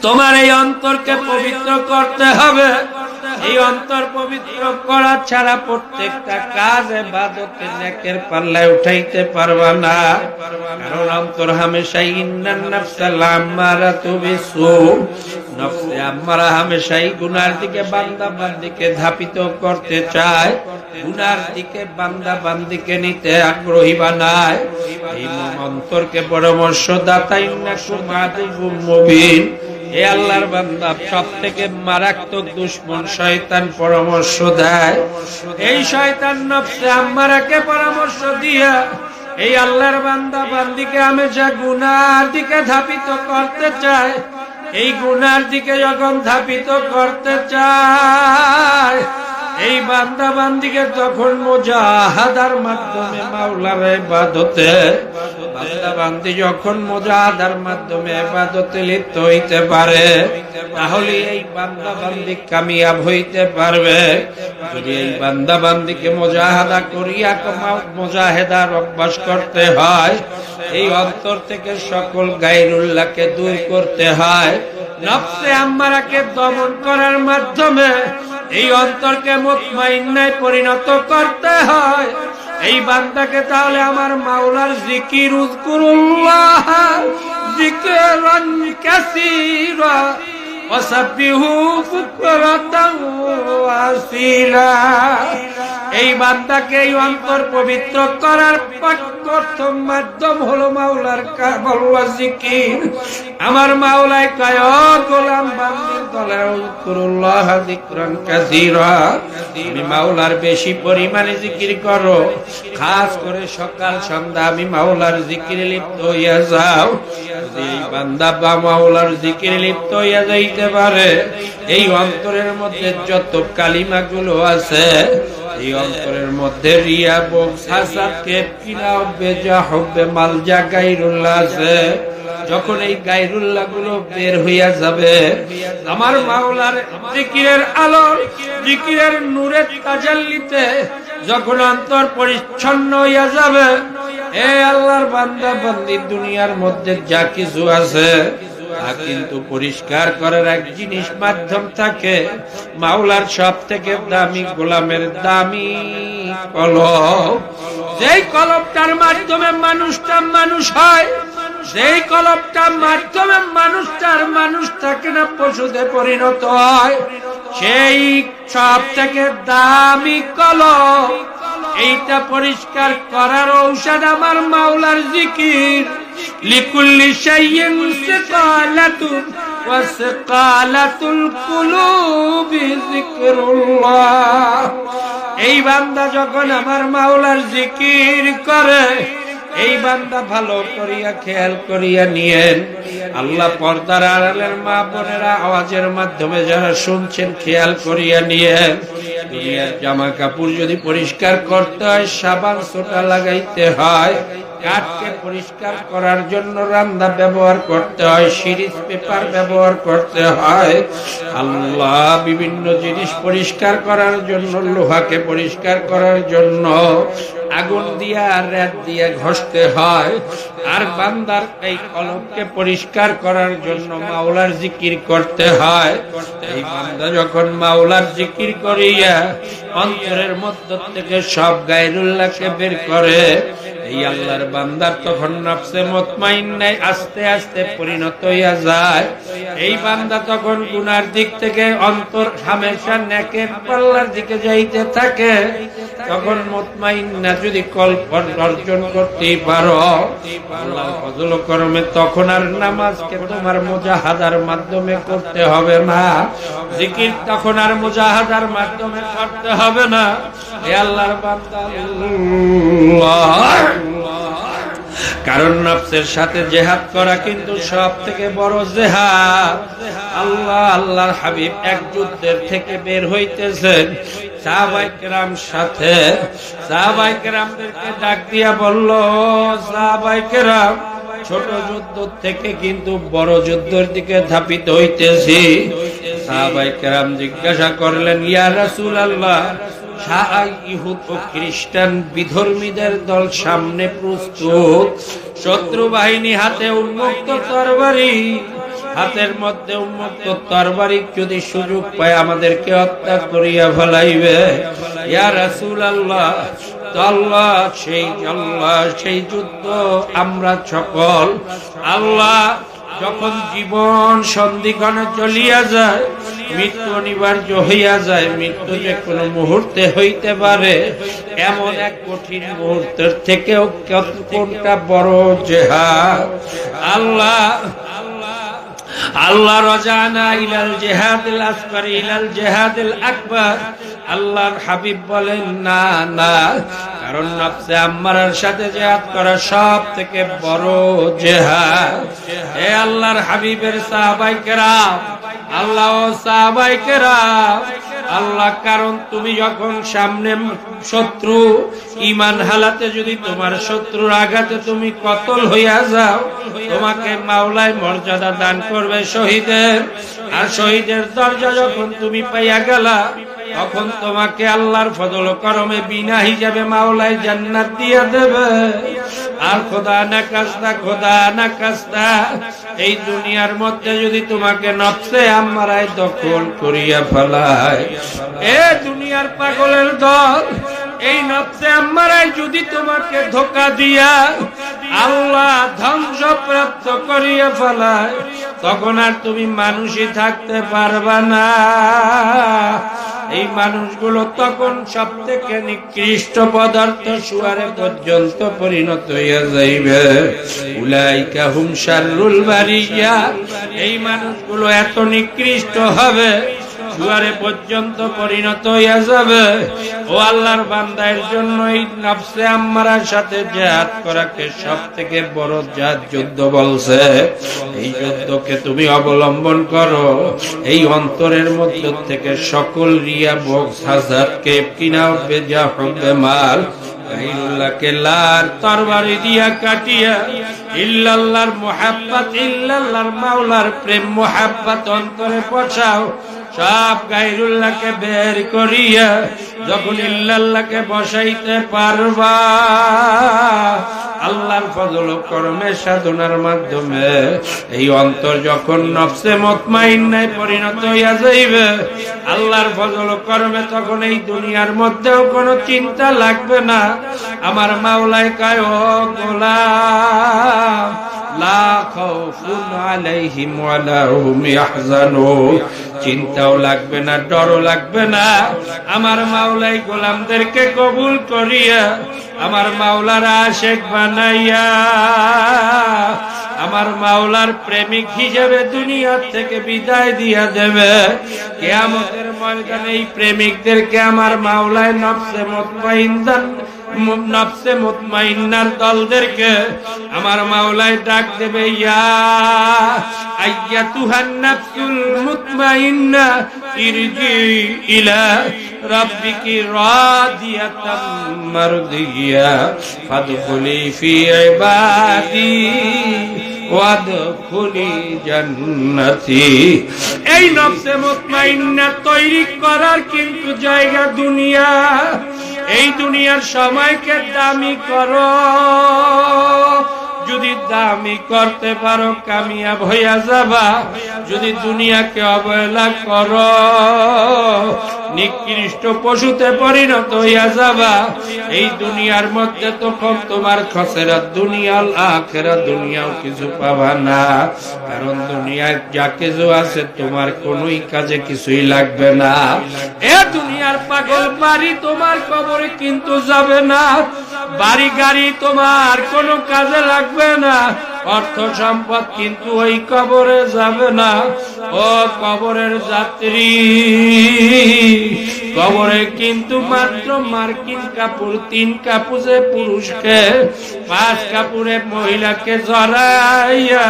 তোমার এই অন্তরকে পবিত্র করতে হবে। এই অন্তর পবিত্র করা ছাড়া প্রত্যেকটা কাজ ইবাদতে নেকের পাল্লায় উঠাইতে পারবা না। কারণ অন্তর হামেশাই ইন্নান নাফসা লাম্মারাতু বিসু, নফসে আম্মারা হামেশাই গুনার দিকে বান্দা বান্দিকে ধাপিত করতে চায়, গুনার দিকে বান্দা বান্দিকে নিতে আগ্রহী বানায়। এই অন্তরকে পরামর্শ দাতা ইন্নাকুম আদুউম মুবিন। এ আল্লাহর বান্দা, সব থেকে মারাত্মক দুশমন শয়তান পরামর্শ দেয়। এই শয়তান নফসে আম্মারাকে পরামর্শ দিয়া এই আল্লাহর বান্দা বান্দিকে হামেশা গুনার দিকে ধাপিত করতে চায়। এই গুনার দিকে যখন ধাপিত করতে চায়, এই বান্দা বান্দিকে তখন মুজাহাদার মাধ্যমে মাওলার ইবাদতে, বান্দা বান্দি যখন মুজাহাদার মাধ্যমে ইবাদতে লিপ্ত হইতে পারে, তাহলে এই বান্দা বান্দি কামিয়াব হইতে পারবে। যদি এই বান্দা বান্দিকে মুজাহাদা করিয়া মুজাহিদার অভ্যাস করতে হয়, এই অন্তর থেকে সকল গায়রুল্লাহকে দূর করতে হয়, নফসে আম্মারাকে দমন করার মাধ্যমে এই অন্তরকে মুতমাইন্নায় পরিণত করতে হয়। এই বান্দাকে তাহলে আমার মাওলার জিকির, উযকুরুল্লাহ যিকরান কাসীরা ওয়াসাব্বিহু বুকরাতান ওয়া আসীলা, এই বান্দাকে এই অন্তর পবিত্র করার প্রথম মাধ্যম হলো মাওলার কালাম জিকির। আমার মাওলাই কয়, ও গোলাম বান্দির দলে উযকুরুল্লাহ যিকরান কাসীরা, আমি মাওলার বেশি পরিমাণে জিকির করো, খাস করে সকাল সন্ধ্যা আমি মাওলার জিকিরে লিপ্ত হইয়া যাও। এই বান্দা বা মাওলার জিকিরে লিপ্ত হইয়া যাইতে পারে, এই অন্তরের মধ্যে যত কালিমাগুলো আছে, এই অন্তরের মধ্যে রিয়া, বগস, হাসাদ, কেব, কিনা, বেজা, হব্বে, মালজা, গায়রুল্লাহ আছে। যখন এই গায়রুল্লাহ গুলো বের হইয়া যাবে, আমার মাওলার জিকিরের আলো, জিকিরের নূরের তাজাল্লিতে যখন অন্তর পরিচ্ছন্ন হইয়া যাবে, এ আল্লাহর বান্দা বান্দি, দুনিয়ার মধ্যে যা কিছু আছে তা কিন্তু পরিষ্কার করার এক জিনিস মাধ্যম থাকে। মাওলার সব থেকে দামি গোলামের দামি কলম, যেই কলমটার মাধ্যমে মানুষটা মানুষ হয়, যেই কলমটার মাধ্যমে মানুষটার মানুষ থাকে না, পশুতে পরিণত হয়, সেই সব থেকে দামি কলম। এইটা পরিষ্কার করার ঔষধ আমার মাওলার জিকির। লিকুল্লি শাইইন সিকালাতুন ওয়া সিকালাতুল কুলুবি যিকরুল্লাহ। এই বান্দা যখন আমার মাওলার জিকির করে, এই বান্দা ভালো করিয়া খেয়াল করিয়া নিয়েন, আল্লাহ পর্দার আড়ালের মা বোনেরা, আওয়াজের মাধ্যমে যারা শুনছেন, খেয়াল করিয়া নিয়েন, দুনিয়ার জামা কাপড় যদি পরিষ্কার করতে হয়, সাবান সোটা লাগাইতে হয়, কাঠকে পরিষ্কার করার জন্য রান্দা ব্যবহার করতে হয়, সিরিজ পেপার ব্যবহার করতে হয়, আল্লাহ বিভিন্ন জিনিস পরিষ্কার করার জন্য, লোহাকে পরিষ্কার করার জন্য আগুন দিয়া রেত দিয়ে ঘষতে হয়, আর বান্দার এই কলমকে পরিষ্কার করার জন্য মাওলার জিকির করতে হয়। এই বান্দা যখন মাওলার জিকির করিয়া অন্তরের মধ্য থেকে সব গায়রুল্লাহকে বের করে, এই আল্লাহর বান্দার তখন নফসে মুতমাইন্নায় আস্তে আস্তে পরিণত হইয়া যায়। এই বান্দা তখন গুনার দিক থেকে অন্তর হামেশা নেকের পাল্লার দিকে যাইতে থাকে। তখন মুতমাইন্না যদি কল্প অর্জন করতে পারো আল্লাহর ফজল ও করমে, তখন আর নামাজকে তোমার মুজাহাদার মাধ্যমে করতে হবে না, জিকির তখন আর মুজাহাদার মাধ্যমে করতে হবে না। হে আল্লাহর বান্দা, কারণ নফসের সাথে জিহাদ করা কিন্তু সব থেকে বড় জিহাদ। আল্লাহ আল্লাহর হাবিব এক যুদ্ধের থেকে বের হইতেছেন, সাহাবায়ে কেরাম সাথে, সাহাবায়ে কেরামদেরকে ডাক দিয়া বলল, সাহাবায়ে কেরাম ছোট যুদ্ধ থেকে কিন্তু বড় যুদ্ধের দিকে ধাপিত হইতেছি। সাহাবায়ে কেরাম জিজ্ঞাসা করলেন, ইয়া রাসূলুল্লাহ, ইহুদ ও খ্রিস্টান বিধর্মীদের দল সামনে প্রস্তুত, শত্রু বাহিনী হাতে উন্মুক্ত তরবারি, হাতের মধ্যে উন্মুক্ত তরবারি যদি সুযোগ পায় আমাদেরকে হত্যা করিয়া ফেলাইবে। ইয়া রাসূলুল্লাহ, আল্লাহ সেই যুদ্ধ আমরা সকল আল্লাহ যখন জীবন সন্ধিক্ষণে চলিয়া যায়, মৃত্যু অনিবার্য হইয়া যায়, মৃত্যু যে কোনো মুহূর্তে হইতে পারে, এমন এক কঠিন মুহূর্তের থেকেও কোনটা বড় জিহাদ? আল্লাহ রাজানা ইলাল জিহাদিল আসগর ইলাল জিহাদিল আকবার। আল্লাহর হাবিব বলেন না না, কারণ নফসে আম্মারার সাথে জিহাদ করা সব থেকে বড় জিহাদ। হে আল্লাহর হাবিবের সাহাবায়ে কেরাম, আল্লাহ ও সাহাবায়ে কেরাম, আল্লাহ, কারণ তুমি যখন সামনে শত্রু ঈমান হালাতে যদি তোমার শত্রুর আঘাতে তুমি কতল হইয়া যাও, তোমাকে মাওলায় মর্যাদা দান করবে শহীদের। আর শহীদের দরজা যখন তুমি পাইয়া গেলা, তখন তোমাকে আল্লাহর ফজল করমে বিনা হিসাবে মাওলায় জান্নাত দিয়া দেবে। আর খোদা না কাস্তা এই দুনিয়ার মধ্যে যদি তোমাকে নফসে আম্মারায় দখল করিয়া ফেলায়, এ দুনিয়ার পাগলের দল, এই নফসে আম্মারায় যদি তোমাকে ধোঁকা দিয়া আল্লাহ ধ্বংসপ্রাপ্ত করিয়া ফেলায়, তখন আর তুমি মানুষই থাকতে পারবা না। এই মানুষগুলো তখন সব থেকে নিকৃষ্ট পদার্থ শুয়ারে পর্যন্ত পরিণত হইয়া যাইবে। উলাইকা হুম শাররুল বারিয়া, এই মানুষগুলো এত নিকৃষ্ট হবে, শুয়ারে পর্যন্ত পরিণত হইয়া যাবে। ও আল্লাহর বান্দার জন্য এই নফসে আম্মারার সাথে জিহাদ করাকে সব থেকে বড় জিহাদ যুদ্ধ বলছে। এই যুদ্ধকে তুমি অবলম্বন করো। এই অন্তরের মধ্য থেকে সকল রিয়া বক্স হাজারকে কিনা হবে, যা হবে মাল গায়রুল্লাহকে লার তরবারি দিয়া কাটিয়া ইল্লাল্লাহর মুহাব্বত, ইল্লাল্লাহর মাওলার প্রেম মুহাব্বত অন্তরে পৌঁছাও। সব গায়রুল্লাহকে বের করিয়া যখন ইল্লাল্লাহকে বসাইতে পারবা, আল্লাহর ফজল করমে সাধনার মাধ্যমে এই অন্তর যখন নফসে মুতমাইন্নায় পরিণত হইয়া যাইবে, আল্লাহর ফজল করমে তখন এই দুনিয়ার মধ্যেও কোনো চিন্তা লাগবে না। আমার মাওলায় কয়, ও গোলাম, লা খাউফুন আলাইহিম ওয়ালা হুম ইয়াহজানুন, চিন্তাও লাগবে না, ডরও লাগবে না। আমার মাওলাই গোলামদেরকে কবুল করিয়া আমার মাওলার আশিক বানাইয়া আমার মাওলার প্রেমিক হিসেবে দুনিয়া থেকে বিদায় দিয়া দেবে। কিয়ামতের ময়দানে এই প্রেমিকদেরকে আমার মাওলায় নফসে মুতমাইন্নার দলদেরকে আমার মাওলায় ডাক দেবে, ইয়া আইয়াতুহান নাফসুল মুতমাইন্না ইরজি ইলা রাব্বিকি রাদিয়াতাম মারদিয়া ফাদখুলি ফি ইবাদি ওয়াদখুলি জান্নাতি। এই নফসে মুতমাইন্না তৈরি করার কিন্তু জায়গা দুনিয়া। এই দুনিয়ার সময়কে দামি করো, যদি দামি করতে পারো কামিয়াব হইয়া যাবা। যদি দুনিয়াকে অবহেলা করো, নিকৃষ্ট পশুতে পরিণত হইয়া যাবা। এই দুনিয়ার মধ্যে তখন তোমার খসেরাত দুনিয়াল আখিরাত, দুনিয়াও কিছু পাবা না। কারণ দুনিয়ায় যা কিছু আছে তোমার কোনোই কাজে কিছুই লাগবে না। এ দুনিয়ার পাগল, বাড়ি তোমার কবরে কিন্তু যাবে না, বাড়ি গাড়ি তোমার কোনো কাজে লাগবে না, অর্থ সম্পদ কিন্তু ওই কবরে যাবে না। ও কবরের যাত্রী, কবরে কিন্তু মাত্র মার্কিন কাপড় 3 কাপুজে পুরুষকে, 5 কাপড়ে মহিলাকে জড়াইয়া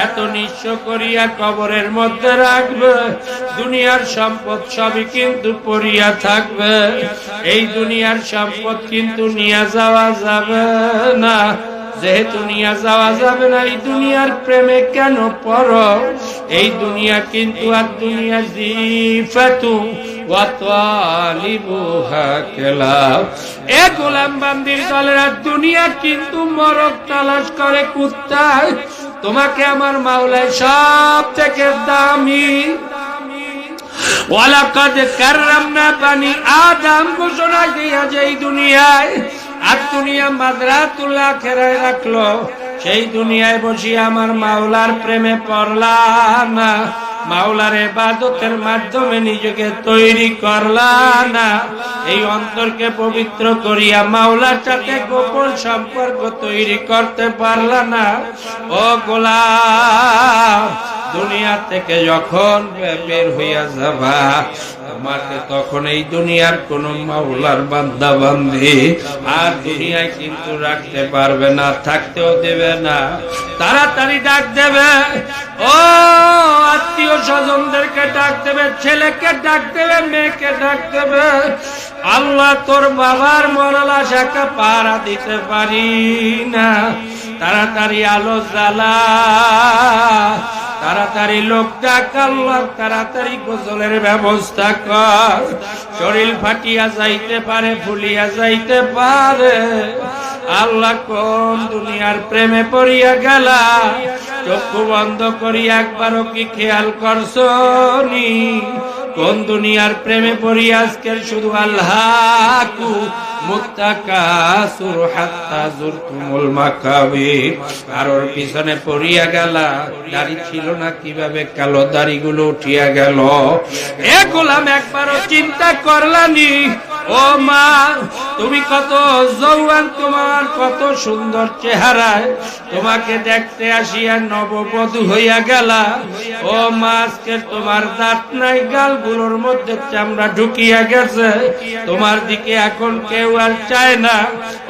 এত নিঃস্ব করিয়া কবরের মধ্যে রাখবে। দুনিয়ার সম্পদ সবই কিন্তু পড়িয়া থাকবে। এই দুনিয়ার সম্পদ কিন্তু নিয়ে যাওয়া যাবে না। যেহেতু নিয়ে যাওয়া যাবে না, এই দুনিয়ার প্রেমে কেন পড়ো? এই দুনিয়া কিন্তু আর দুনিয়া জিফাতু ওয়া তালিবুহা কালাব। এ গোলাম বান্দির দলেরা দুনিয়া কিন্তু মরক তালাশ করে কুত্তায়, তোমাকে আমার মাওলাই সব থেকে দামি। ওয়ালাকাদ কাররামনা বানি আদম ঘোষণা দিয়া যে এই দুনিয়ায় আর দুনিয়া মাদরাতুল আখিরায় রাখলো, সেই দুনিয়ায় বসে আমার মাওলার প্রেমে পড়লা না, মাওলার ইবাদতের মাধ্যমে নিজেকে তৈরি করলা না, এই অন্তরকে পবিত্র করিয়া মাওলার সাথে গোপন সম্পর্ক তৈরি করতে পারলা না। ও গোলাম, দুনিয়া থেকে যখন বের হইয়া যাবা, তোমাকে তখন এই দুনিয়ার কোন মাওলার বান্দা বান্দি আর দুনিয়ায় কিন্তু রাখতে পারবে না, থাকতেও দেবে না। তাড়াতাড়ি ডাক দেবে, ও আত্মীয় স্বজনদেরকে ডাক দেবে, ছেলেকে ডাক দেবে, মেয়েকে ডাক দেবে। আল্লাহ তোর বাবার মরাল আশাকে পাড়া দিতে পারি না, তাড়াতাড়ি আলো জ্বালা, তাড়াতাড়ি লোক ডাক, আল্লাহ তাড়াতাড়ি গোসলের ব্যবস্থা কর। শরীর ফাটিয়া যাইতে পারে, ফুলিয়া যাইতে পারে। আল্লাহ কোন দুনিয়ার প্রেমে পড়িয়া গেলা, চক্ষু বন্ধ করিয়া একবারও কি খেয়াল করছো নি? কোন দুনিয়ার প্রেমে পড়িয়া আজকের শুধু আল্লাহু মুত্তাকাসুর হাত্তা যুরতুমুল মাকাবির, আর ওর পিছনে পড়িয়া গেলা। দাড়ি ছিল না, কিভাবে কালো দাড়িগুলো উঠিয়া গেল? এ গোলাম, একবারও চিন্তা করলানি? ও মা, তুমি কত যৌবন, তোমার কত সুন্দর চেহারায়, তোমাকে দেখতে আসিয়া নববধূ হইয়া গেলা। ও মা, আজকে তোমার দাঁত নাই, গালগুলোর মধ্যে চামড়া ঢুকিয়া গেছে, তোমার দিকে এখন কেউ আর চায় না।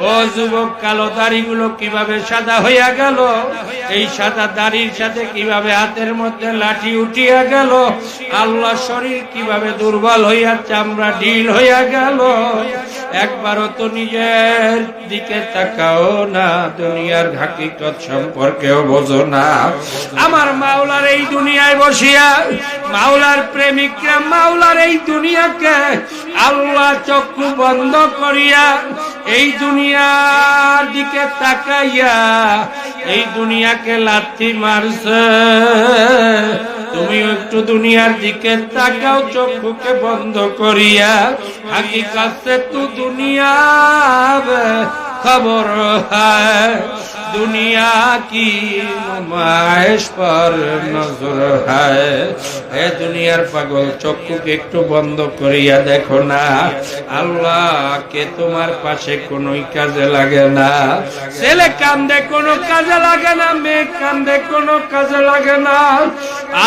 ও যুবক, কালো দাড়িগুলো কিভাবে সাদা হইয়া গেল? এই সাদা দাড়ির সাথে কিভাবে হাতের মধ্যে লাঠি উঠিয়া গেল? আল্লাহ, শরীর কিভাবে দুর্বল হইয়া চামড়া ঢিল হইয়া গেল? একবারও তো নিজের দিকে তাকাও না, দুনিয়ার হাকিকত সম্পর্কেও বোঝো না। আমার মাওলার এই দুনিয়ায় বসিয়া, মাওলার প্রেমিকরা মাওলার এই দুনিয়াকে আল্লাহ চক্ষু বন্ধ করিয়া এই দুনিয়ার দিকে তাকাইয়া এই দুনিয়াকে লাথি মারছে। তুমি একটু দুনিয়ার দিকে তাকাও, চক্ষুকে বন্ধ করিয়া। হাকিকত সে তু দুনিয়া খবর হ্যায়, দুনিয়া কি নুমাইশ পর নজর হ্যায়। এ দুনিয়ার পাগল, চক্ষুকে একটু বন্ধ করিয়া দেখো না, আল্লাহকে তোমার পাশে কোনোই কাজে লাগে না। ছেলে কান্দে কোনো কাজে লাগে না, মেয়ে কান্দে কোনো কাজে লাগে না।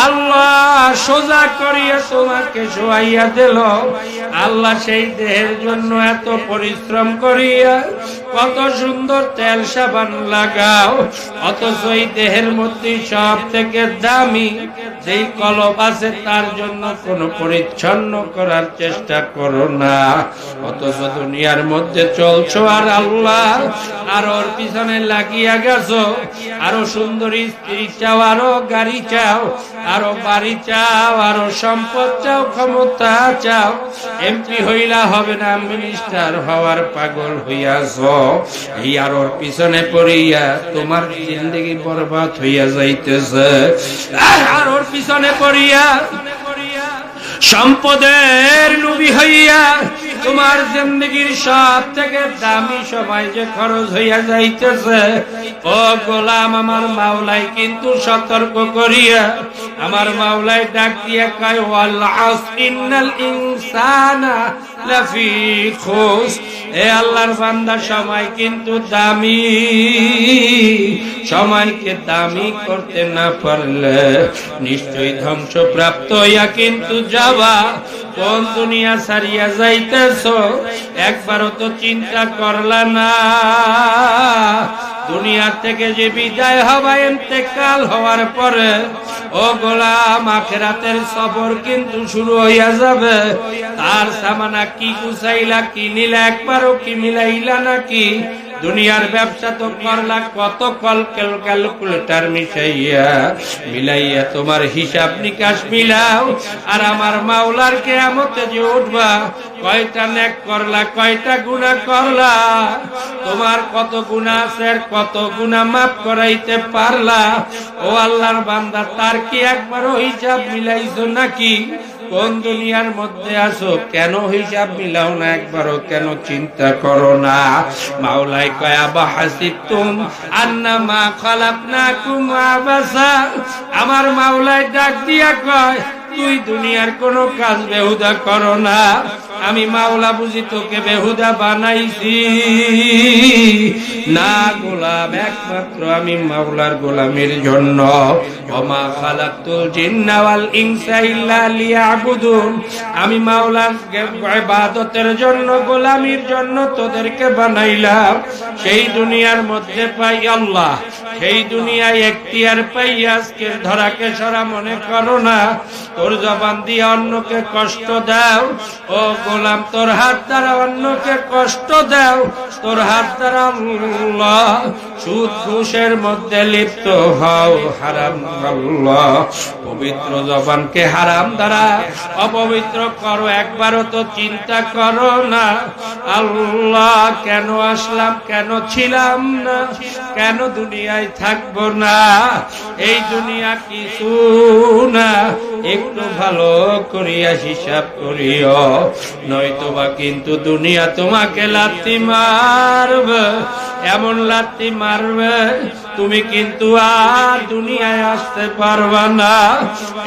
আল্লাহ সোজা করিয়া তোমাকে শোয়াইয়া দিল। আল্লাহ সেই দেহের জন্য এত পরিশ্রম করিয়া কত সুন্দর তেল সাবান লাগাও, অথচ এই দেহের মধ্যে সব থেকে দামি যেই কলব আছে তার জন্য কোনো পরিচ্ছন্ন করার চেষ্টা করো না। অথচ দুনিয়ার মধ্যে চলছো আর আল্লাহ আর ওর পিছনে লাগিয়া গেছো। আরো সুন্দরী স্ত্রী চাও, আরো গাড়ি চাও, আরো বাড়ি চাও, আরো সম্পদ চাও, ক্ষমতা চাও। এমপি হইলা হবে না, মিনিস্টার হওয়ার পাগল হইয়াছ। এই আর ওর পিছনে পড়িয়া তোমার জিন্দগি বরবাদ হইয়া যাইতেছে। আর ওর পিছনে পড়িয়া সম্পদের লোভী হইয়া তোমার জিন্দগির সব থেকে দামি সময় যে খরচ হইয়া যাইতেছে। ও গোলাম, আমার মাওলাই কিন্তু সতর্ক করিয়া, আমার মাওলাই ডাক দিয়া কয়, ওয়াল আসর ইন্নাল ইনসানা লাফি খুস। এ আল্লাহর বান্দা, সময় কিন্তু দামি, সময়কে দামি করতে না পারলে নিশ্চয়ই ধ্বংসপ্রাপ্ত হইয়া কিন্তু যাবা। কোন দুনিয়া ছাড়িয়া যাইতেছ, একবারও তো চিন্তা করলা না? দুনিয়া থেকে যে বিদায় হবা, ইন্তেকাল হওয়ার পরে, ও গোলাম, আখিরাতের সফর কিন্তু শুরু হইয়া যাবে। তার সামানা কি গুছাইলা, কি নিলা, একবারও কি মিলাইলা নাকি? দুনিয়ার ব্যবসা তো করলা, কত ক্যালকুলেটর মিলাইয়া তোমার হিসাব নিকাশ মিলাও। আর আমার মাওলার কিয়ামতে যে উঠবা, কয়টা নেক করলা, কয়টা গুনাহ করলা, তোমার কত গুনাহ আছে, কত গুনাহ মাফ করাইতে পারলা? ও আল্লাহর বান্দা, তার কি একবারও হিসাব মিলাইছো নাকি? কোন দুনিয়ার মধ্যে আছো, কেন হিসাব মিলাও না একবারও, কেন চিন্তা করো না? মাওলাই কয় আবাহাসিবতুম আন্নামা খালাকনাকুম আবাসা। আমার মাওলাই ডাক দিয়া কয়, তুই দুনিয়ার কোন কাজ বেহুদা করো না, আমি মাওলা বুঝি তোকে বেহুদা বানাইছি না গোলাম, একমাত্র আমি মাওলার গোলামের জন্য। ওমা খালাকতুল জিন্না ওয়াল ইনসা ইল্লা লিয়াবুদুন, আমি মাওলার ইবাদতের জন্য, গোলামির জন্য তোদেরকে বানাইলাম। সেই দুনিয়ার মধ্যে পাই আল্লাহ, সেই দুনিয়ায় এখতিয়ার পাই আজকের ধরাকে সরা মনে করো না। তোর জবান দিয়ে অন্যকে কষ্ট দাও, ও গোলাম তোর হাত দ্বারা অন্যকে কষ্ট দাও, তোর হাত দ্বারা আল্লাহ সুদ ঘুষের মধ্যে লিপ্ত হও, হারাম আল্লাহ পবিত্র জবানকে হারাম দ্বারা অপবিত্র করো, একবারও তো চিন্তা করো না। আল্লাহ কেন আসলাম, কেন ছিলাম না, কেন দুনিয়ায় থাকবো না? এই দুনিয়া কিছু না, একটু ভালো করিয়া হিসাব করিও, নয়তোবা কিন্তু দুনিয়া তোমাকে লাথি মারবে, এমন লাথি মারবে তুমি কিন্তু আর দুনিয়ায় আসতে পারবা না।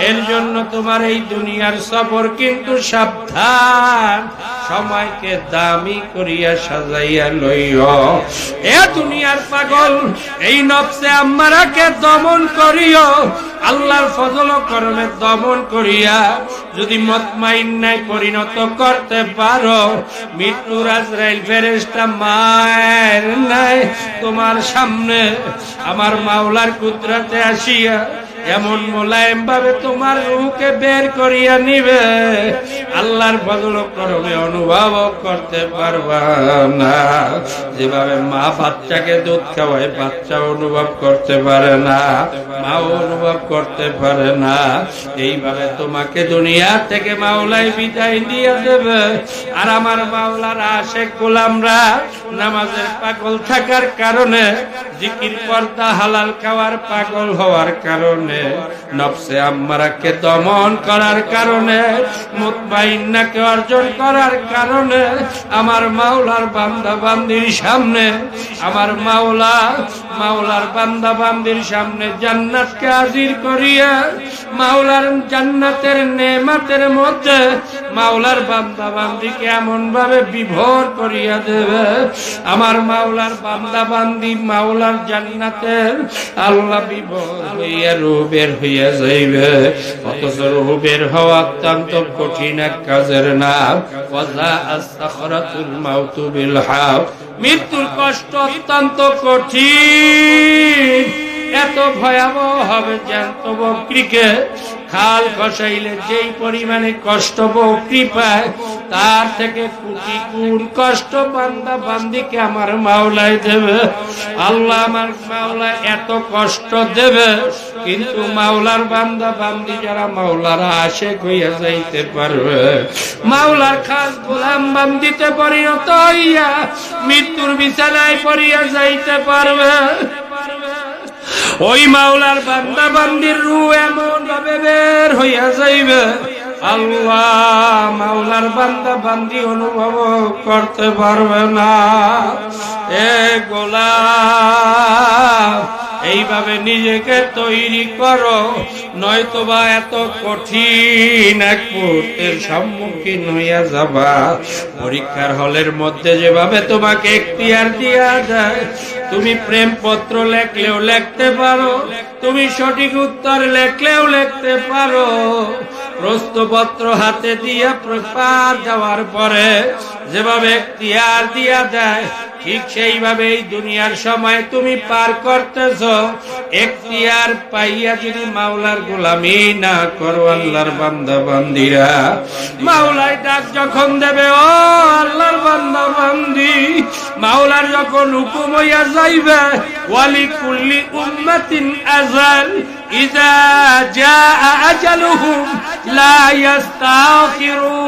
এর জন্য তোমার এই দুনিয়ার সফর কিন্তু সাবধান, সময়কে দামি করিয়া সাজাইয়া লইও। এ দুনিয়ার পাগল, এই নফসে আম্মারাকে দমন করিও, আল্লাহর ফজল ও করমে দমন করিয়া যদি মুতমাইন্নায় পরিণত করতে পারো, মৃত্যুর আজরাইল ফেরেশতা মায়ের নাই তোমার সামনে আমার মাওলার কুদরতে আসিয়া এমন মোলায়েম ভাবে তোমার রূহকে বের করিয়া নিবে, আল্লাহর ফজল ও করমে অনুভব করতে পারবা না। যেভাবে মা বাচ্চাকে দুধ খাওয়ায়, বাচ্চা অনুভব করতে পারে না, মাও অনুভব করতে পারে না, এইভাবে তোমাকে দুনিয়া থেকে মাওলাই বিদায় দিয়ে দেবে। আর আমার মাওলার আশেক গোলামরা নামাজের পাগল থাকার কারণে, জিকির পর্দা হালাল খাওয়ার পাগল হওয়ার কারণে, নফসে আম্মারাকে দমন করার কারণে, মুতমাইন্নাকে অর্জন করার কারণে, আমার মাওলার বান্দা বান্দির সামনে, আমার মাওলার বান্দা বান্দির সামনে জান্নাতকে হাজির করিয়া, মাওলার জান্নাতের নেমাতের মধ্যে মাওলার বান্দা বান্দিকে এমন ভাবে বিভোর করিয়া দেবে, আমার মাওলার বান্দা বান্দি মাওলার জান্নাতের আল্লাহ বিভোর হইয়া রূহ বের হইয়া যাইবে। অথচ রূহ বের হওয়া অত্যন্ত কঠিন এক কাজের নাম। ওয়াজা আস-সাখরাতুল মাউতু বিল হক, মৃত্যুর কষ্ট অত্যন্ত কঠিন, এত ভয়াবহ হবে জ্যান্ত বকরিকে খাল খসাইলে যেই পরিমাণে কষ্ট বকরি পায়, তার থেকে কোটি গুণ কষ্ট বান্দা বান্দিকে আমার মাওলাই দেবে। আল্লাহ আমার মাওলা এত কষ্ট দেবে, কিন্তু মাওলার বান্দা বান্দি যারা মাওলার আশেক হইয়া যাইতে পারবে, মাওলার খাস গোলাম বান্দিতে পরিণত হইয়া মৃত্যুর বিছানায় পড়িয়া যাইতে পারবে, ওই মাওলার বান্দা বান্দির রূহ এমন ভাবে বের হইয়া যাইবে, আল্লাহ মাওলার বান্দা বান্দি অনুভব করতে পারবে না। এ গোলাম, এইভাবে নিজেকে তৈরি করো, নয়তোবা এত কঠিন এক মুহূর্তের সম্মুখীন হইয়া যাবা। পরীক্ষার হলের মধ্যে যেভাবে তোমাকে এখতিয়ার দিয়া যায়, তুমি প্রেম পত্র লেখলেও লিখতে পারো, তুমি সঠিক উত্তর লেখলেও লিখতে পারো, প্রশ্নপত্র হাতে দিয়া পার যাওয়ার পরে যেভাবে এখতিয়ার দিয়া যায়, ঠিক সেইভাবে এই দুনিয়ার সময় তুমি পার করতেছ। এখতিয়ার পাইয়া যদি মাওলার গোলামি না করো, আল্লাহর বান্দা বান্দিরা, মাওলার ডাক যখন দেবে, ও আল্লাহর বান্দা বান্দি, মাওলার যখন হুকুম হইয়া যাইবে, ওয়ালি কুল্লি উম্মাতিন আজাল, ইযা জাআ আজালুহুম লা ইস্তাখিরুনা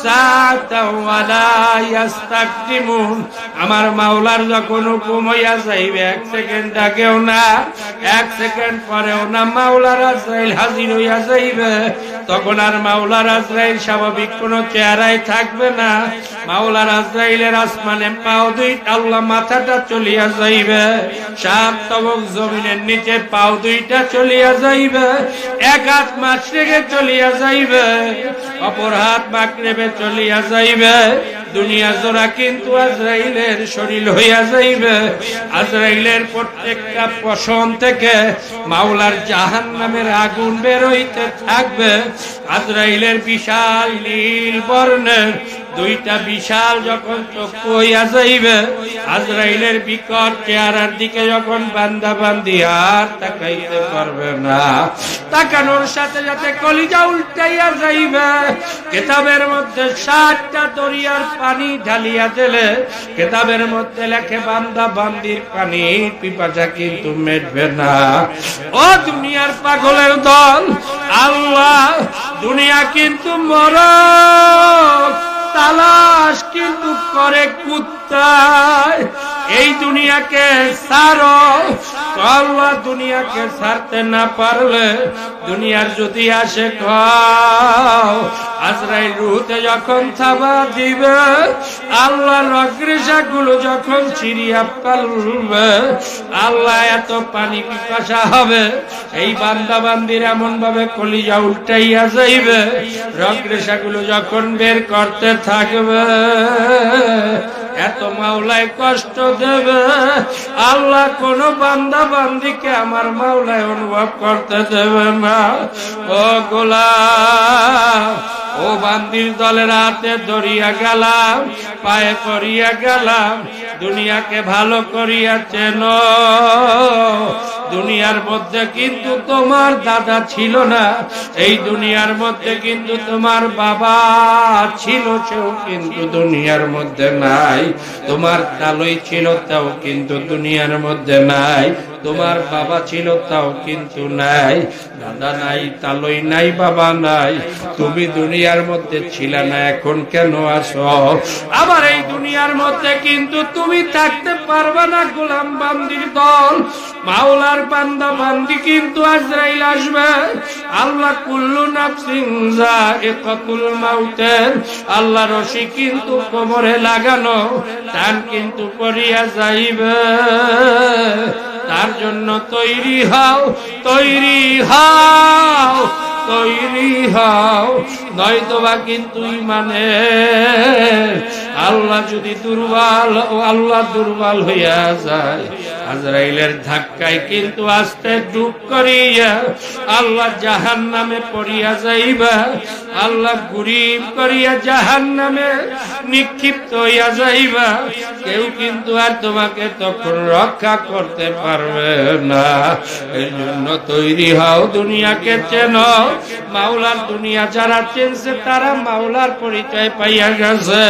সাআতাও ওয়া লা ইস্তাকদিমুন। আমার মাওলার যখন হুকুম হইয়া যাইবে এক সেকেন্ড আগেও না এক সেকেন্ড পরেও না মাওলার আজরাইল হাজির হইয়া যাইবে। তখন আর মাওলার আজরাইল স্বাভাবিক কোন চেহারায় থাকবে না। মাওলার আজরাইলের আসমানে পাও দুইটা আল্লাহ মাথাটা চলিয়া যাইবে, সাত তবক জমিনের নিচে পাও দুইটা চলিয়া যাইবে, এক হাত মাশরিকে চলিয়া যাইবে, অপর হাত মাগরিবে চলিয়া যাইবে। দুনিয়া জোড়া কিন্তু আজরাইলের শরীর হইয়া যাইবে। আজরাইলের প্রত্যেকটা পশম থেকে মাওলার জাহান্নামের আগুন বের হইতে থাকবে। আজরাইলের বিশাল নীল বর্ণের দুইটা বিশাল যখন চক্ষু হইয়া যাইবে, আজরাইলের বিকট চেহারার দিকে যখন বান্দা বান্দি আর তাকাইতে পারবে না, তাকানোর সাথে সাথে কলিজা উল্টাইয়া যাইবে। কিতাবের মধ্যে 7টা দরিয়ার পানি ঢালিয়া দিলে কিতাবের মধ্যে লেখে বান্দা বান্দির পানির পিপাসা কিন্তু মেটবে না। ও দুনিয়ার পাগলের দল, আল্লাহ দুনিয়া কিন্তু মরক তালাশ কিন্তু করে কুত্তায়। এই দুনিয়াকে ছাড়ো। আল্লাহ দুনিয়াকে ছাড়তে না পারলে দুনিয়ার যদি আসে খাও, আজরাইল রুহতে যখন থাবা দিবে, আল্লাহর অগ্রেসাগুলো যখন ছিড়িয়া পালবে, আল্লাহ এত পানি পিপাসা হবে এই বান্দা বান্দির এমন ভাবে কলিজা উল্টাইয়া যাইবে, অগ্রেসাগুলো যখন বের করতে থাকবে এত মাওলায় কষ্ট দেবে, আল্লাহ কোন বান্দা বান্দিকে আমার মাওলায় অনুভব করতে দেবে না। ও গোলাম, ও বান্দির দলের হাতে ধরিয়া গেলাম, পায়ে পড়িয়া গেলাম, দুনিয়াকে ভালো করিয়া চেনো। দুনিয়ার মধ্যে কিন্তু তোমার দাদা ছিল না, এই দুনিয়ার মধ্যে কিন্তু তোমার বাবা ছিল, সেও কিন্তু দুনিয়ার মধ্যে নাই। তোমার তালই ছিল, তাও কিন্তু দুনিয়ার মধ্যে নাই। তোমার বাবা ছিল, তাও কিন্তু নাই। দাদা নাই, তালই নাই, বাবা নাই। তুমি দুনিয়ার মধ্যে ছিলে না, এখন কেন আসো? আবার এই দুনিয়ার মধ্যে কিন্তু তুমি থাকতে পারবে না। গোলাম বান্দির দল, মাওলার বান্দা বান্দি কিন্তু আজরাইল আসবে। আল্লাহ কুল্লু নাফসিন যায়িকাতুল মাউতের আল্লাহ রশি কিন্তু কোমরে লাগানো, টান কিন্তু করিয়া যাইবে। তার জন্য তৈরি হও, তৈরি হও, তৈরি হও, নয়তোবা কিন্তু মানে আল্লাহ যদি দুর্বল, ও আল্লাহ দুর্বল হইয়া যায়, আজরাইলের ধাক্কায় কিন্তু আস্তে ডুব করিয়া আল্লাহ জাহান্নামে পড়িয়া যাইবা। আল্লাহ গরিব করিয়া জাহান্নামে নিক্ষিপ্ত হইয়া যাইবা। কেউ কিন্তু আর তোমাকে তখন রক্ষা করতে পারবে না। এর জন্য তৈরি হও, দুনিয়াকে চেনো। মাওলার দুনিয়া যারা চেনছে তারা মাওলার পরিচয় পাইয়া গেছে।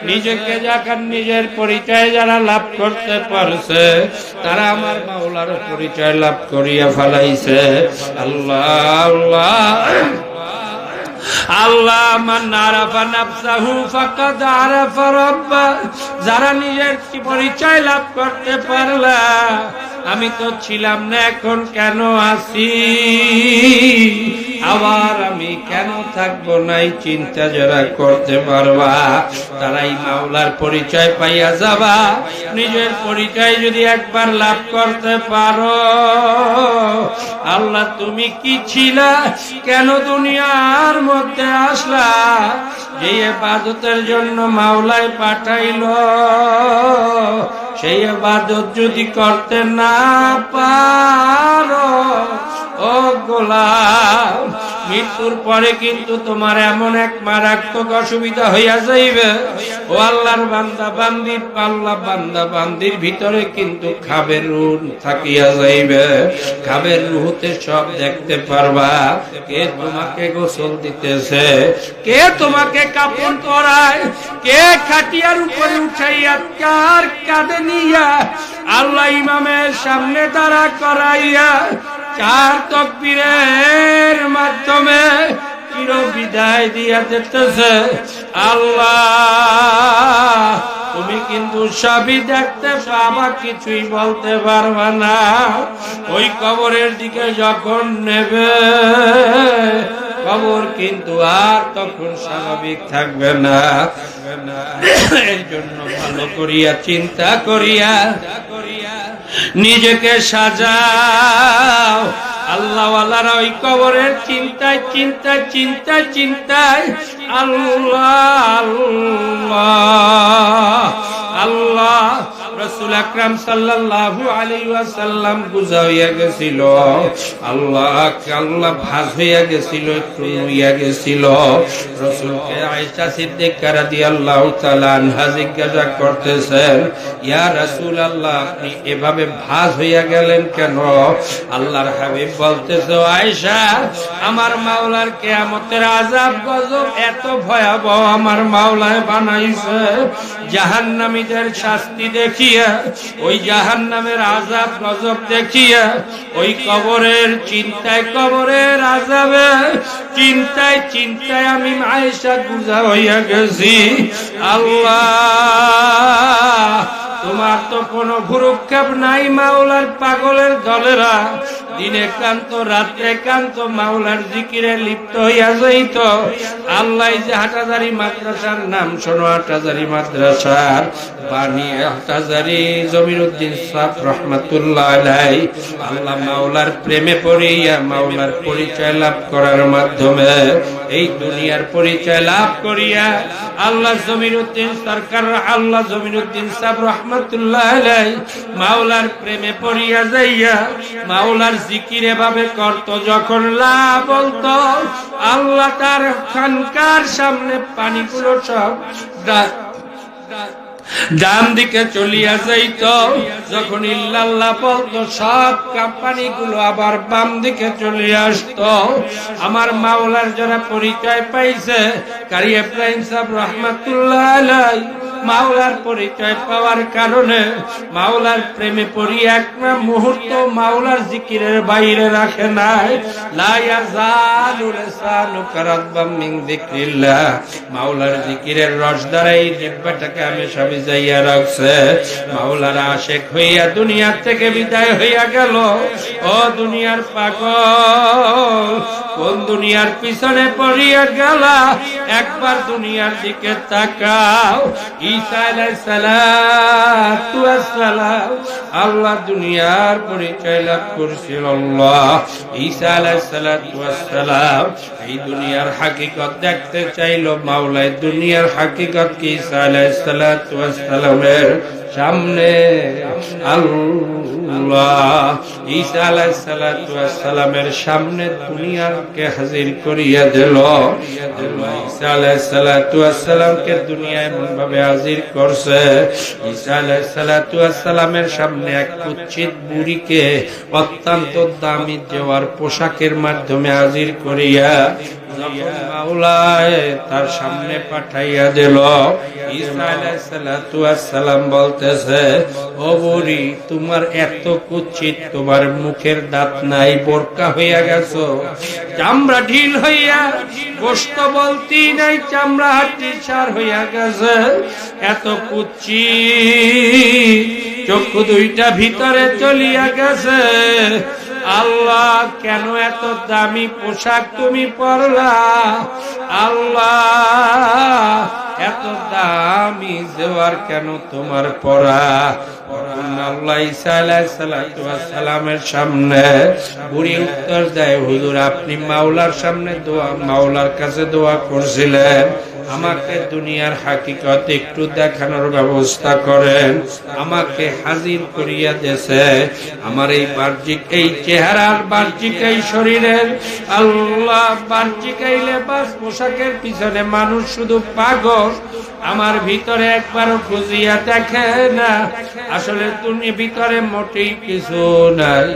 নিজেকে যখন নিজের পরিচয় যারা লাভ করতে পারছে, তারা আমার মাওলার পরিচয় লাভ করিয়া ফেলাইছে। আল্লাহ আল্লাহ আল্লাহ, মান আরাফা নাফসাহু ফাকাদ আরাফা রাব্বা। যারা নিজের পরিচয় লাভ করতে পারলা, আমি তো ছিলাম না, এখন কেন আছি, আবার আমি কেন থাকবো না, এই চিন্তা যারা করতে পারবা তারাই মাওলার পরিচয় পাইয়া যাবা। নিজের পরিচয় যদি একবার লাভ করতে পারো, আল্লাহ তুমি কি ছিলা, কেন দুনিয়ার মধ্যে আসলা, যে ইবাদতের জন্য মাওলাই পাঠাইলো, সেই ইবাদত যদি করতে না পারো, ও গোলাম, মৃত্যুর পরে কিন্তু তোমার এমন এক মারাত্মক অসুবিধা হইয়া যাইবে। ও আল্লাহর বান্দা বান্দির পাল্লা, বান্দা বান্দির ভিতরে কিন্তু খাবের রুহ থাকিয়া যাইবে। খাবের রুহতে সব দেখতে পারবা। কে তোমাকে গোসল দিতেছে, কে তোমাকে কাপড় পরায়, কে খাটিয়ার উপরে উঠাইয়া কার কাঁধে নিয়া আল্লাহ ইমামের সামনে দাঁড়া করাইয়া চার তাকবীরের মাধ্যমে চির বিদায় দিয়া দিতেছে। আল্লাহ তুমি কিন্তু সবই দেখতে পাবা, কিছুই বলতে পারবা না। ওই কবরের দিকে যখন নেবে, কবর কিন্তু আর তখন স্বাভাবিক থাকবে না। এর জন্য ভালো করিয়া চিন্তা করিয়া নিজেকে সাজাও। আল্লাহওয়ালারা ওই কবরের চিন্তায় চিন্তায় চিন্তায় চিন্তায় আল্লাহ আল্লাহ আল্লাহ। রাসূল আকরাম সাল্লাল্লাহু আলাইহি ওয়াসাল্লাম গুজা হইয়া গেছিল, আল্লাহ আল্লাহ ভাজ হইয়া গেছিল, একটু হইয়া গেছিল। রাসূলকে আয়েশা সিদ্দিকা রাদিয়াল্লাহু তাআলা আনহা জিজ্ঞাসা করতেছেন, ইয়া রাসূলুল্লাহ আপনি এভাবে ভাজ হইয়া গেলেন কেন? আল্লাহর হাবিব বলতেছে, আয়েশা আমার মাওলার কিয়ামতের আযাব গজব এত ভয়াবহ আমার মাওলায় বানাইছে, জাহান্নামীদের শাস্তি দেখিয়া, ওই জাহান্নামের আযাব গজব দেখিয়া, ওই কবরের চিন্তায়, কবরের আযাবে চিন্তায় চিন্তায় আমি আয়েশা গুজা হইয়া গেছি। আল্লাহ তোমার তো কোনো ভুরুক্ষেপ নাই। মাওলার পাগলের দলেরা দিনে কান্ত রাত্রে কান্ত মাওলার জিকিরে লিপ্ত হইয়া যাইত। আল্লাহ যে হাটাজারি মাদ্রাসার নাম শোনো, হাটাজারি মাদ্রাসার বাণী হাটাজারি জমিরউদ্দিন সাহেব রহমাতুল্লাহ আলাইহি, আল্লাহ মাওলার প্রেমে পড়িয়া মাওলার পরিচয় লাভ করার মাধ্যমে এই দুনিয়ার পরিচয় লাভ করিয়া আল্লাহ জমিরউদ্দিন সরকার, আল্লাহ জমিরউদ্দিন সাহেব রহমাতুল্লাহ আলাইহি মাওলার প্রেমে পড়িয়া যাইয়া মাওলার জিকির এভাবে করত, যখন লা বলতো আল্লাহ তার খানকার সামনে পানিগুলো সব ডান দিকে চলিয়া যাইত, যখন ইল্লাল্লাহ বলতো সব পানিগুলো আবার বাম দিকে চলে আসতো। আমার মাওলার যারা পরিচয় পাইছে, কারি ইব্রাহিম সাহেব রহমাতুল্লাহ আলাইহি মাওলার পরিচয় পাওয়ার কারণে মাওলার প্রেমে পড়ি এক মুহূর্ত মাওলার জিকিরের বাইরে রাখে নাই। লা ইয়াজালু লিসানুকা রাতবাম মিন যিকরিল্লাহ, মাওলার জিকিরের রস দ্বারাই জিহ্বাটাকে হামেশা ভিজাইয়া রাখছে। মাওলার আশিক হইয়া দুনিয়া থেকে বিদায় হইয়া গেল। ও দুনিয়ার পাগল, কোন দুনিয়ার পিছনে পড়িয়া গেলা? একবার দুনিয়ার দিকে তাকাও। ঈসা আলাইহিস সালাতু ওয়াস সালাম আল্লাহ দুনিয়ার পরিচয় লাভ করেছিল। আল্লাহ ঈসা আলাইহিস সালাতু ওয়াস সালাম এই দুনিয়ার হাকিকত দেখতে চাইল। মাওলায় দুনিয়ার হাকিকত কি ঈসা আলাইহিস সালাতু ওয়াস সালামের সামনে আল্লাহ ঈসা আলাইহিস সালাতু ওয়াস সালামের সামনে দুনিয়াকে হাজির করিয়া দিল। আল্লাহ ঈসা আলাইহিস সালাতু ওয়াস সালামকে দুনিয়ায় এমন ভাবে হাজির করছে, ঈসা আলাইহিস সালাতু ওয়াস সালামের সামনে এক কুচ্ছিত বুড়িকে অত্যন্ত দামি দেওয়ার পোশাকের মাধ্যমে হাজির করিয়া যখন মাওলায় তার সামনে পাঠাইয়া দিল, ঈসা আলাইহিস সালাতু ওয়াস সালাম বলতেছে, ও বুড়ি তোমার এত কুচ্ছিত, তোমার মুখের দাঁত নাই, বোরকা হইয়া গেছো, চামড়া ঢিল হইয়া, গোশত বলতি নাই, চামড়া হাড্ডি সার হইয়া গেছে, এত কুচ্ছিত, চক্ষু দুইটা ভিতরে চলিয়া গেছে। আল্লাহ কেন এত দামি পোশাক তুমি পরলা? আল্লাহ এত দামি জেওয়ার কেন তোমার পরা? আল্লাহ ঈসা আলাইহিস সালাতু ওয়াস সালামের সামনে বুড়ি উত্তর দেয়, হুজুর আপনি মাওলার সামনে দোয়া, মাওলার কাছে দোয়া করছিলেন, আমাকে দুনিয়ার হাকিকত একটু দেখানোর ব্যবস্থা করেন। আমাকে হাজির করিয়া দেছে আমার এই বাহ্যিক এই চেহারার, বাহ্যিক এই শরীরের, আল্লাহ বাহ্যিক এই লেবাস পোশাকের পিছনে মানুষ শুধু পাগল, আমার ভিতরে একবারও খুঁজিয়া দেখে না। আসলে তুমি ভিতরে মোটেই কিছু নাই,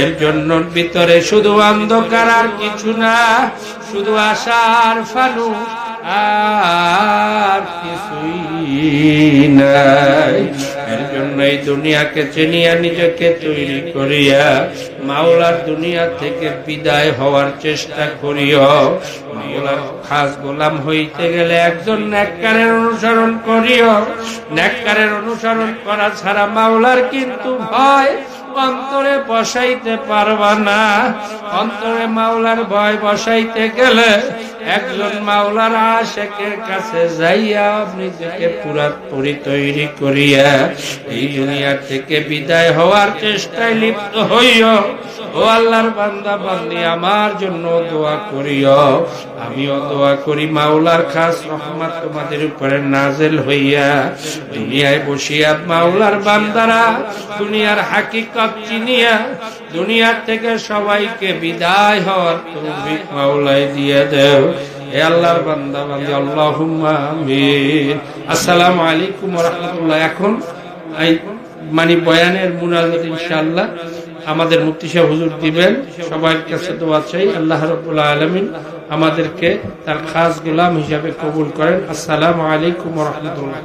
এর জন্য ভিতরে শুধু অন্ধকার আর কিছু না, শুধু আশার ফানুস আর কিছুই নাই। এর জন্য এই দুনিয়াকে চিনিয়া নিজেকে তৈরি করিয়া মাওলার দুনিয়া থেকে বিদায় হওয়ার চেষ্টা করিও। মাওলার খাস গোলাম হইতে গেলে একজন নেককারের অনুসরণ করিও। নেককারের অনুসরণ করা ছাড়া মাওলার কিন্তু ভয় অন্তরে বসাইতে পারবা না। অন্তরে মাওলার ভয় বসাইতে গেলে একজন মাওলার আশিকের কাছে যাইয়া নিজেকে পুরাপুরি তৈরি করিয়া এই দুনিয়া থেকে বিদায় হওয়ার চেষ্টায় লিপ্ত হইও। ও আল্লাহর বান্দা বান্দি, আমার জন্য দোয়া করিও। আমিও দোয়া করি মাওলার খাস রহমত তোমাদের উপরে নাজেল হইয়া দুনিয়ায় বসিয়া মাওলার বান্দারা দুনিয়ার হাকিকত চিনিয়া দুনিয়ার থেকে সবাইকে বিদায় হওয়ার তৌফিক মাওলাই দিয়ে দেও। হে আল্লাহর বান্দা বান্দি, আল্লাহুম্মা আমিন। আসসালামু আলাইকুম ওয়া রাহমাতুল্লাহ। এখন মানে বয়ানের মুনাজাত ইনশাআল্লাহ আমাদের মুফতি সাহেব হুজুর দিবেন। সবার কাছে দোয়া চাই আল্লাহ রাব্বুল আলামিন আমাদেরকে তার খাস গোলাম হিসাবে কবুল করেন। আসসালামু আলাইকুম ওয়া রাহমাতুল্লাহ।